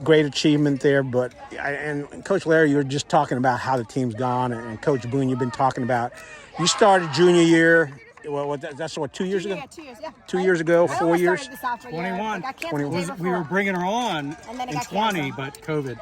great achievement there. But and Coach Larry, you were just talking about how the team's gone, and Coach Boone, you've been talking about. You started junior year. Well, that's what, 2 years ago? Yeah, 2 years, yeah. 2 years ago, 4 years? 21. We were bringing her on in 20, but COVID.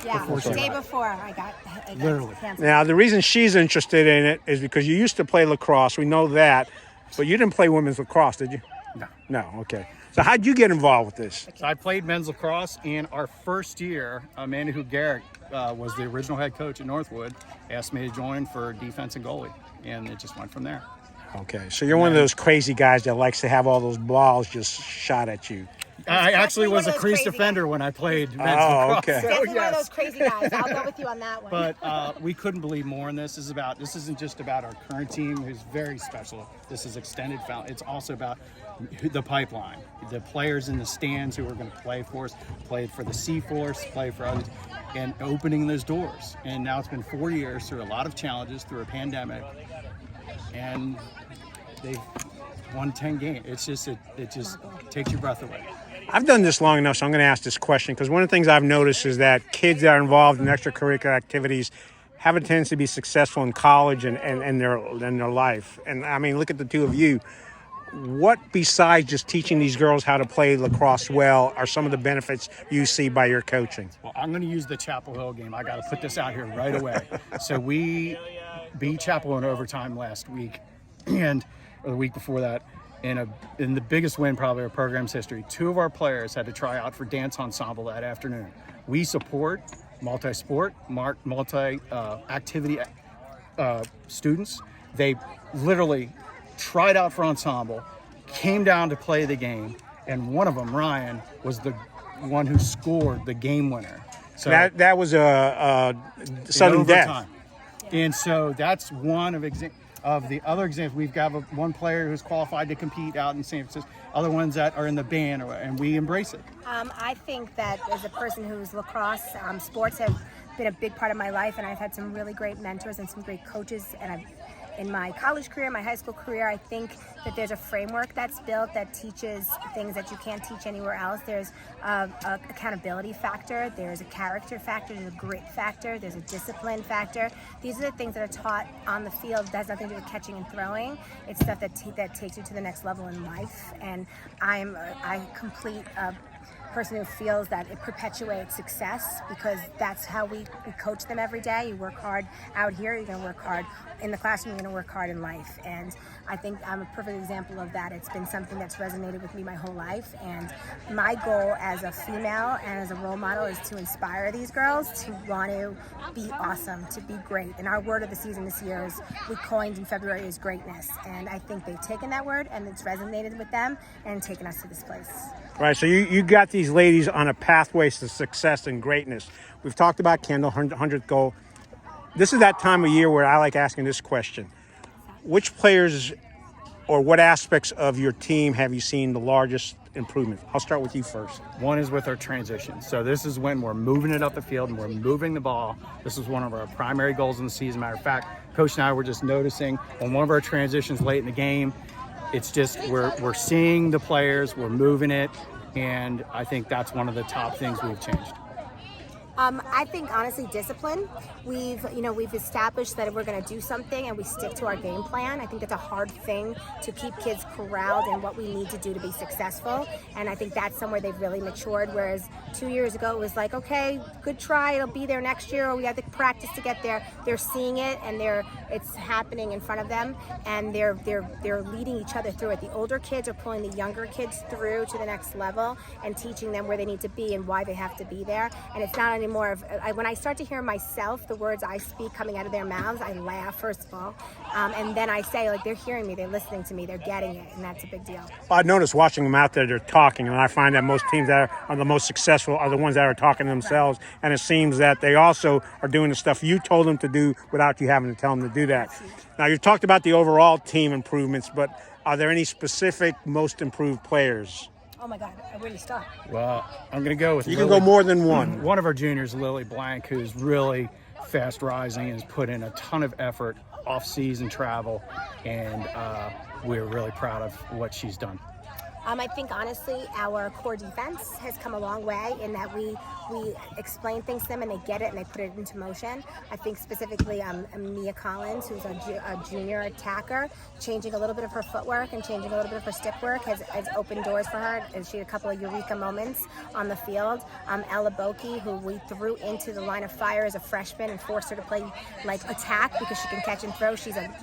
Yeah, the day before I got literally canceled. Now, the reason she's interested in it is because you used to play lacrosse. We know that. But you didn't play women's lacrosse, did you? No. No, okay. So how'd you get involved with this? So I played men's lacrosse, and our first year, Amanda Garrett was the original head coach at Northwood, asked me to join for defense and goalie, and it just went from there. Okay, so you're one of those crazy guys that likes to have all those balls just shot at you. I actually was a crease defender when I played men's lacrosse. Okay. Definitely one of those crazy guys. I'll go with you on that one. But we couldn't believe more in this. This isn't just about our current team, who's very special. This is extended. It's also about the pipeline, the players in the stands who are going to play for us, play for the C-Force, play for others, and opening those doors. And now it's been 4 years through a lot of challenges, through a pandemic, and they've won 10 games. It just takes your breath away. I've done this long enough, so I'm going to ask this question because one of the things I've noticed is that kids that are involved in extracurricular activities have a tendency to be successful in college and their life. And I mean, look at the two of you. What, besides just teaching these girls how to play lacrosse well, are some of the benefits you see by your coaching? Well, I'm going to use the Chapel Hill game. I got to put this out here right away. So we beat Chapel Hill in overtime last week, or the week before that. In the biggest win probably of our program's history, 2 of our players had to try out for dance ensemble that afternoon. We support multi-sport, multi-activity students. They literally tried out for ensemble, came down to play the game, and one of them, Ryan, was the one who scored the game winner. So that was a sudden death. And so that's one of the other examples. We've got one player who's qualified to compete out in San Francisco, other ones that are in the band, and we embrace it. I think that as a person who's lacrosse, sports have been a big part of my life, and I've had some really great mentors and some great coaches, and in my college career, my high school career, I think that there's a framework that's built that teaches things that you can't teach anywhere else. There's a accountability factor, there's a character factor, there's a grit factor, there's a discipline factor. These are the things that are taught on the field. That has nothing to do with catching and throwing. It's stuff that takes you to the next level in life. And I complete person who feels that it perpetuates success, because that's how we coach them every day. You work hard out here, you're going to work hard in the classroom, you're going to work hard in life. And I think I'm a perfect example of that. It's been something that's resonated with me my whole life. And my goal as a female and as a role model is to inspire these girls to want to be awesome, to be great. And our word of the season this year is, we coined in February, is greatness. And I think they've taken that word and it's resonated with them and taken us to this place. Right, so you got these ladies on a pathway to success and greatness. We've talked about Kendall, 100th goal. This is that time of year where I like asking this question. Which players or what aspects of your team have you seen the largest improvement? I'll start with you first. One is with our transition. So this is when we're moving it up the field and we're moving the ball. This is one of our primary goals in the season. Matter of fact, Coach and I were just noticing on one of our transitions late in the game, it's just we're seeing the players, we're moving it, and I think that's one of the top things we've changed. I think honestly discipline. We've established that we're going to do something and we stick to our game plan. I think that's a hard thing to keep kids corralled in what we need to do to be successful. And I think that's somewhere they've really matured. Whereas 2 years ago it was like, okay, good try, it'll be there next year, or we have to practice to get there. They're seeing it and it's happening in front of them, and they're leading each other through it. The older kids are pulling the younger kids through to the next level and teaching them where they need to be and why they have to be there. And it's not anymore of when I start to hear myself, the words I speak coming out of their mouths, I laugh first of all, and then I say, like, they're hearing me, they're listening to me, they're getting it, and that's a big deal. I noticed watching them out there, they're talking, and I find that most teams that are the most successful are the ones that are talking to themselves, right. And it seems that they also are doing the stuff you told them to do without you having to tell them to do that. Now, you've talked about the overall team improvements, but are there any specific most improved players? Oh my God, I really stopped. Well, I'm going to go with You can go more than one. One of our juniors, Lily Blank, who's really fast rising and has put in a ton of effort, off-season travel, and we're really proud of what she's done. I think honestly our core defense has come a long way in that we explain things to them and they get it and they put it into motion. I think specifically Mia Collins, who's a junior attacker, changing a little bit of her footwork and changing a little bit of her stick work has opened doors for her, and she had a couple of eureka moments on the field. Ella Bowkey, who we threw into the line of fire as a freshman and forced her to play like attack because she can catch and throw. She's a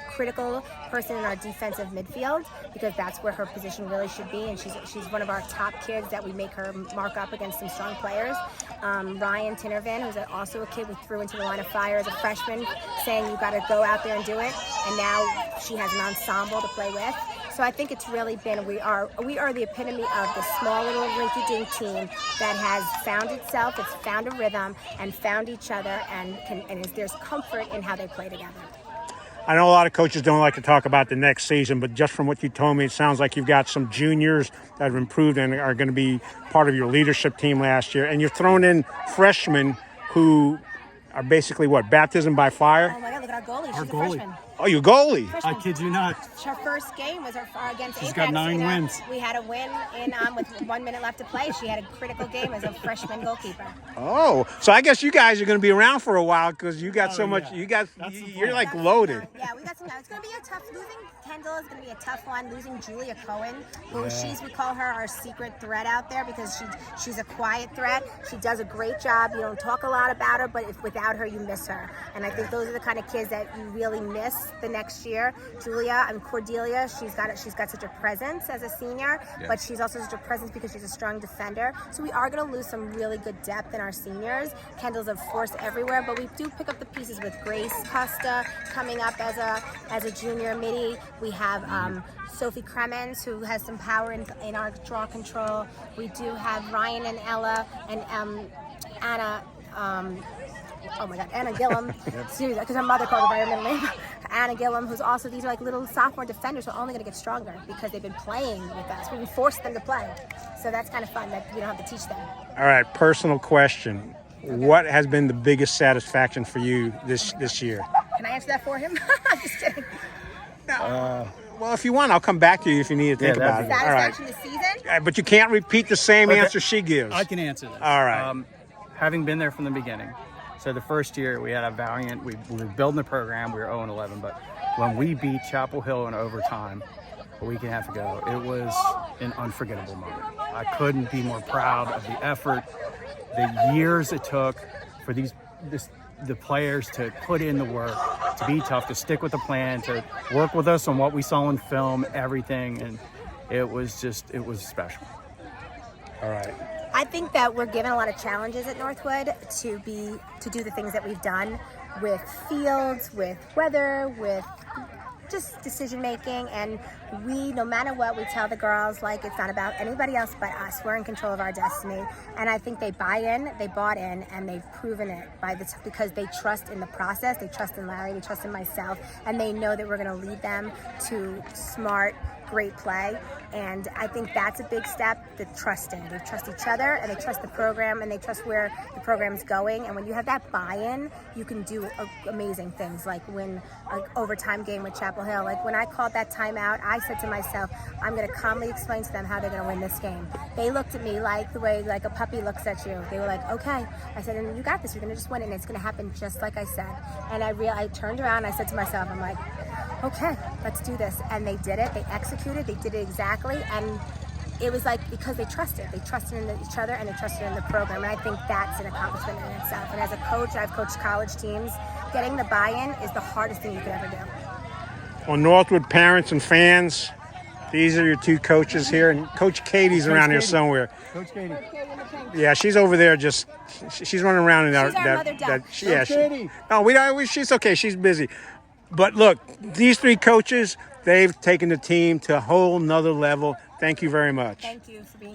critical person in our defensive midfield because that's where her position really should be, and she's one of our top kids that we make her mark up against some strong players. Ryan Tinnervan, who's also a kid we threw into the line of fire as a freshman, saying you got to go out there and do it, and now she has an ensemble to play with. So I think it's really been, we are the epitome of the small little rinky-dink team that has found itself, it's found a rhythm, and found each other, and there's comfort in how they play together. I know a lot of coaches don't like to talk about the next season, but just from what you told me, it sounds like you've got some juniors that have improved and are going to be part of your leadership team last year. And you've thrown in freshmen who are basically, what, baptism by fire? Oh my God, look at our goalie. She's a goalie. freshman. Oh, you goalie. I kid you not. Her first game was against She's Apex. got 9 wins. We had a win with 1 minute left to play. She had a critical game as a freshman goalkeeper. Oh, so I guess you guys are going to be around for a while because you got so much. Yeah. You got, That's the you're plan. like loaded. Yeah, we got some. It's going to be a tough. Losing Kendall is going to be a tough one. Losing Julia Cohen, who we call her our secret threat out there because she's a quiet threat. She does a great job. You don't talk a lot about her, but if without her, you miss her. And I think those are the kind of kids that you really miss the next year. Julia and Cordelia, she's got such a presence as a senior, but she's also such a presence because she's a strong defender. So we are going to lose some really good depth in our seniors. Kendall's a force everywhere, but we do pick up the pieces with Grace Costa coming up as a junior midi. We have Sophie Kremens, who has some power in our draw control. We do have Ryan and Ella and Anna. Oh my God, Anna Gillum, because her mother called her by her middle name. Anna Gillum, who's also, these are like little sophomore defenders who are only going to get stronger because they've been playing with us. We forced them to play. So that's kind of fun that we don't have to teach them. All right, personal question. Okay. What has been the biggest satisfaction for you this year? Can I answer that for him? I'm just kidding. Well, if you want, I'll come back to you if you need to think about it. Satisfaction this season? But you can't repeat the same answer she gives. I can answer this. All right. Having been there from the beginning, so the first year we had a valiant, we were building the program, we were 0-11, but when we beat Chapel Hill in overtime a week and a half ago, it was an unforgettable moment. I couldn't be more proud of the effort, the years it took for the players to put in the work, to be tough, to stick with the plan, to work with us on what we saw in film, everything, and it was special. All right. I think that we're given a lot of challenges at Northwood to do the things that we've done with fields, with weather, with just decision making, and we, no matter what, we tell the girls, like, it's not about anybody else but us. We're in control of our destiny, and I think they bought in, and they've proven it because they trust in the process, they trust in Larry, they trust in myself, and they know that we're going to lead them to smart, great play. And I think that's a big step, the trusting. They trust each other, and they trust the program, and they trust where the program's going. And when you have that buy-in, you can do amazing things, like win an overtime game with Chapel Hill. Like when I called that timeout, I said to myself, I'm going to calmly explain to them how they're going to win this game. They looked at me like the way like a puppy looks at you. They were like, okay. I said, and you got this. You're going to just win it, and it's going to happen just like I said. And I turned around, and I said to myself, I'm like, okay, let's do this. And they did it. They executed. They did it exactly. And it was like because they trusted. They trusted in each other, and they trusted in the program. And I think that's an accomplishment in itself. And as a coach, I've coached college teams. Getting the buy-in is the hardest thing you could ever do. Well, Northwood parents and fans, these are your two coaches here. And Coach Katie's around here somewhere. Coach Katie. Yeah, she's over there just, she's running around in She's our mother duck. She's okay. She's busy. But look, these three coaches, they've taken the team to a whole nother level. Thank you very much. Thank you for being